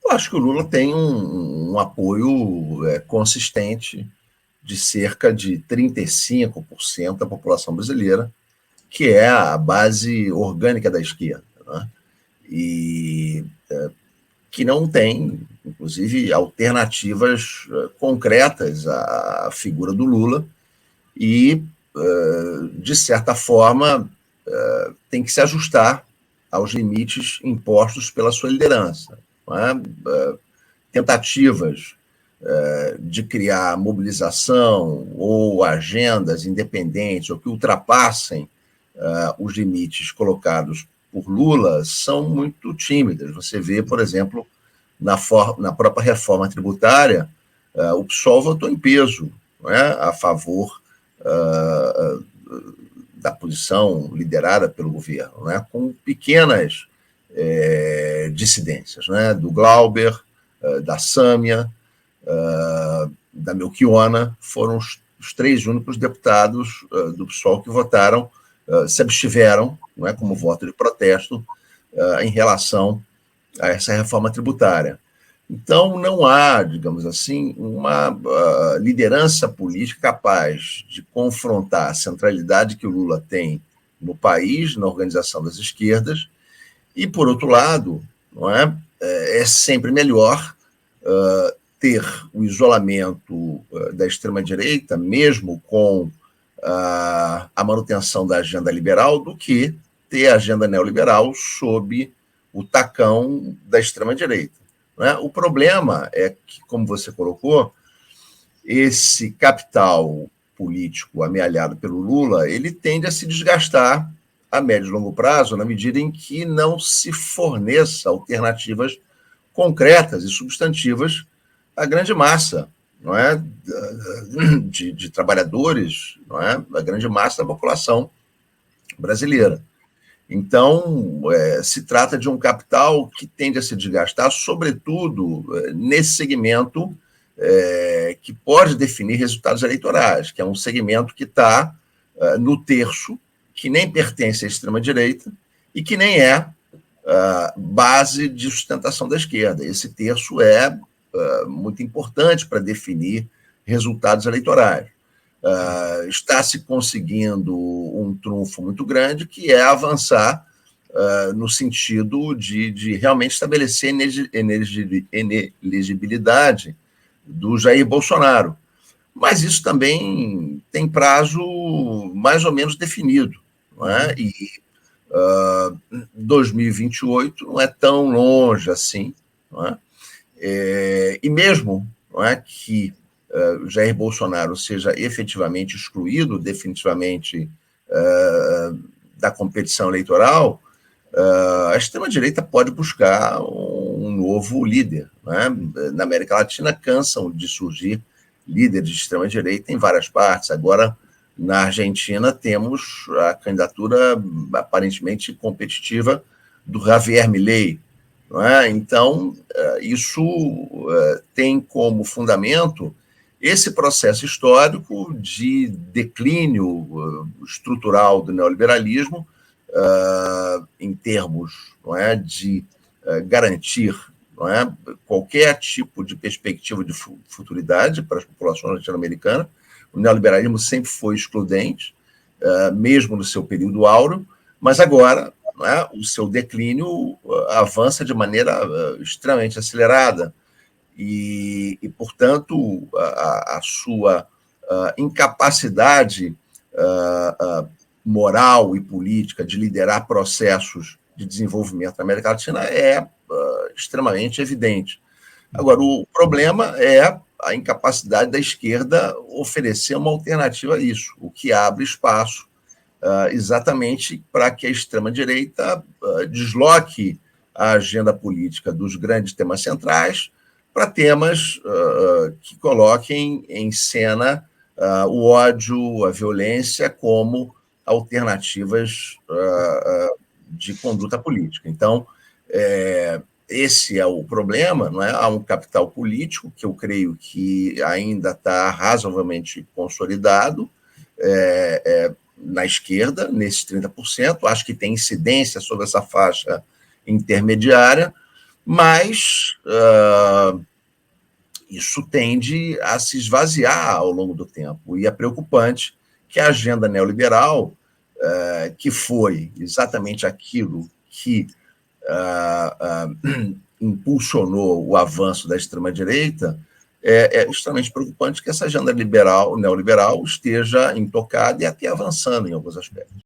Eu acho que o Lula tem um apoio consistente de cerca de 35% da população brasileira, que é a base orgânica da esquerda, né? E que não tem, inclusive, alternativas concretas à figura do Lula e, de certa forma, tem que se ajustar aos limites impostos pela sua liderança. Não é? Tentativas de criar mobilização ou agendas independentes ou que ultrapassem os limites colocados por Lula são muito tímidas. Você vê, por exemplo, na própria reforma tributária, o PSOL votou em peso, não é? A favor da posição liderada pelo governo, né? Com pequenas dissidências, né? Do Glauber, da Sâmia, da Melchiona, foram os três únicos deputados do PSOL que votaram, se abstiveram, não é, como voto de protesto, em relação a essa reforma tributária. Então, não há, digamos assim, uma liderança política capaz de confrontar a centralidade que o Lula tem no país, na organização das esquerdas, e, por outro lado, não é sempre melhor ter o isolamento da extrema-direita, mesmo com a manutenção da agenda liberal, do que ter a agenda neoliberal sob o tacão da extrema-direita. Né? O problema é que, como você colocou, esse capital político amealhado pelo Lula, ele tende a se desgastar a médio e longo prazo, na medida em que não se forneça alternativas concretas e substantivas à grande massa, não é, de trabalhadores, não é, a grande massa da população brasileira. Então, se trata de um capital que tende a se desgastar, sobretudo nesse segmento que pode definir resultados eleitorais, que é um segmento que está no terço, que nem pertence à extrema-direita e que nem é base de sustentação da esquerda. Esse terço é muito importante para definir resultados eleitorais. Está se conseguindo um trunfo muito grande, que é avançar no sentido de realmente estabelecer inelegibilidade do Jair Bolsonaro. Mas isso também tem prazo mais ou menos definido, não é? E 2028 não é tão longe assim, não é? E mesmo, não é, que Jair Bolsonaro seja efetivamente excluído definitivamente da competição eleitoral, a extrema-direita pode buscar um novo líder. Né? Na América Latina, cansam de surgir líderes de extrema-direita em várias partes. Agora, na Argentina, temos a candidatura aparentemente competitiva do Javier Milei. Não é? Então, isso tem como fundamento esse processo histórico de declínio estrutural do neoliberalismo, em termos, não é, de garantir, não é, qualquer tipo de perspectiva de futuridade para as populações latino-americanas. O neoliberalismo sempre foi excludente, mesmo no seu período áureo, mas agora, não é, o seu declínio avança de maneira extremamente acelerada e portanto, a sua incapacidade moral e política de liderar processos de desenvolvimento na América Latina é extremamente evidente. Agora, o problema é a incapacidade da esquerda oferecer uma alternativa a isso, o que abre espaço exatamente para que a extrema-direita desloque a agenda política dos grandes temas centrais para temas que coloquem em cena o ódio, a violência como alternativas de conduta política. Então, esse é o problema, não é? Há um capital político que eu creio que ainda está razoavelmente consolidado na esquerda, nesses 30%, acho que tem incidência sobre essa faixa intermediária, mas isso tende a se esvaziar ao longo do tempo, e é preocupante que a agenda neoliberal, que foi exatamente aquilo que impulsionou o avanço da extrema-direita, é extremamente preocupante que essa agenda neoliberal esteja intocada e até avançando em alguns aspectos.